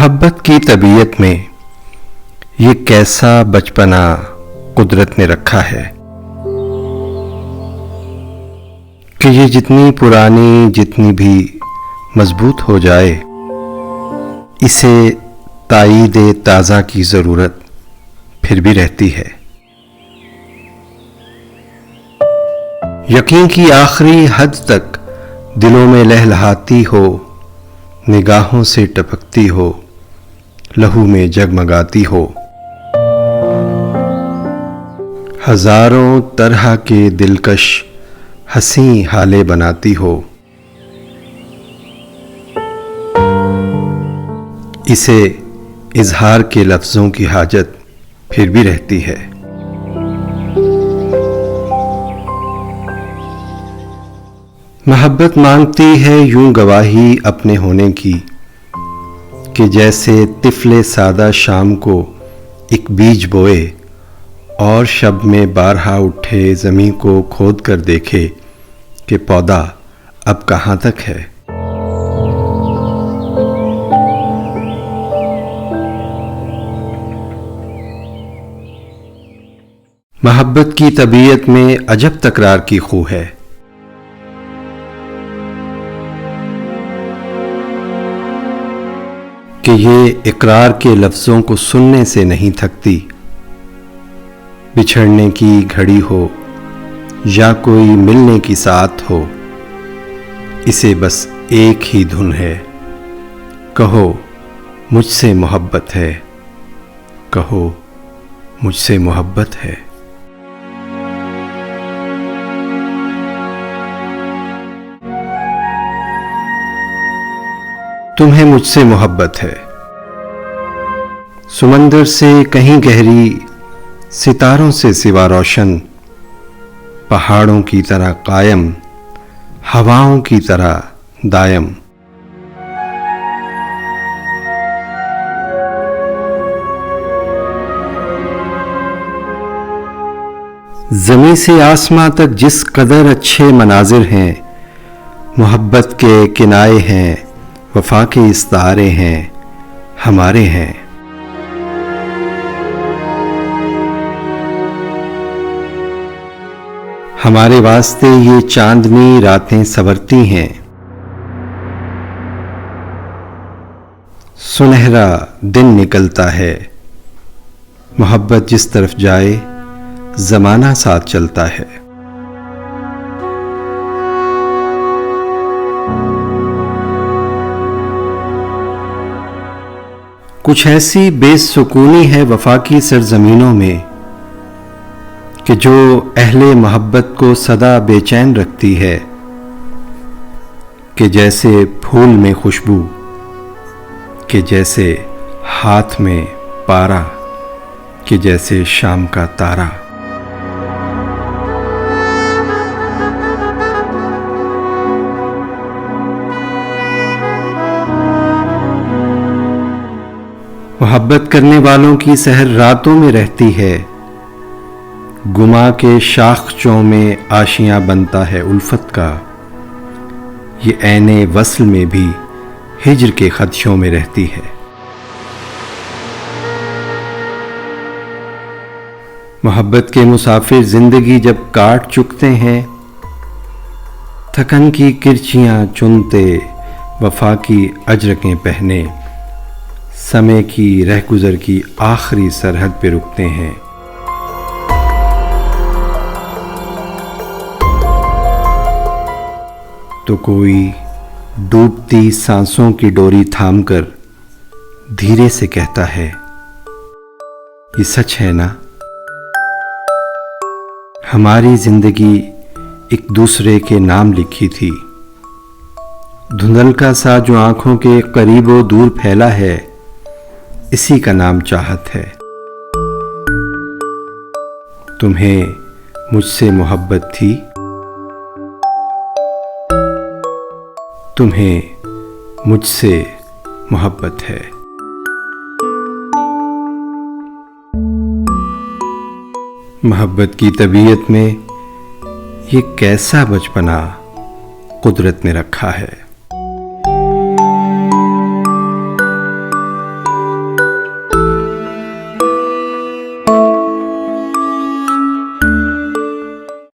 मोहब्बत की तबीयत में ये कैसा बचपना कुदरत ने रखा है कि ये जितनी पुरानी जितनी भी मजबूत हो जाए, इसे ताईद ताज़ा की ज़रूरत फिर भी रहती है। यकीन की आखिरी हद तक दिलों में लहलहाती हो, निगाहों से टपकती हो, लहू में जगमगाती हो। हजारों तरह के दिलकश हंसी हाले बनाती हो। इसे इजहार के लफ्ज़ों की हाजत फिर भी रहती है। मोहब्बत मांगती है यूं गवाही अपने होने की कि जैसे तिफले सादा शाम को एक बीज बोए और शब में बारहा उठे ज़मीं को खोद कर देखे कि पौधा अब कहाँ तक है। मोहब्बत की तबीयत में अजब तकरार की खू है। कि ये इकरार के लफ्ज़ों को सुनने से नहीं थकती। बिछड़ने की घड़ी हो या कोई मिलने की साथ हो, इसे बस एक ही धुन है, कहो मुझसे मोहब्बत है, कहो मुझसे मोहब्बत है। तुम्हें मुझसे मोहब्बत है। सुमंदर से कहीं गहरी, सितारों से सिवा रोशन, पहाड़ों की तरह कायम, हवाओं की तरह दायम। ज़मीं से आसमां तक जिस कदर अच्छे मनाजिर हैं, मोहब्बत के किनाए हैं, वफा के इस्तारे हैं, हमारे हैं। हमारे वास्ते ये चांदनी रातें संवरती हैं। सुनहरा दिन निकलता है। मोहब्बत जिस तरफ जाए ज़माना साथ चलता है। कुछ ऐसी बेसुकूनी है वफा की सरजमीनों में कि जो अहले मोहब्बत को सदा बेचैन रखती है, कि जैसे फूल में खुशबू, कि जैसे हाथ में पारा, कि जैसे शाम का तारा। मोहब्बत करने वालों की सहर रातों में रहती है। गुमा के शाखचों में आशियां बनता है उल्फत का। ये ऐने वस्ल में भी हिज्र के खदशों में रहती है। मोहब्बत के मुसाफिर जिंदगी जब काट चुकते हैं, थकन की किरचियां चुनते, वफा की अजरकें पहने, समय की रहगुजर की आखिरी सरहद पे रुकते हैं। तो कोई डूबती सांसों की डोरी थामकर धीरे से कहता है, ये सच है ना, हमारी जिंदगी एक दूसरे के नाम लिखी थी। धुंधलका सा जो आंखों के करीबो दूर फैला है, इसी का नाम चाहत है। तुम्हें मुझसे मोहब्बत थी, तुम्हें मुझसे मोहब्बत है। मोहब्बत की तबीयत में ये कैसा बचपना कुदरत ने रखा है।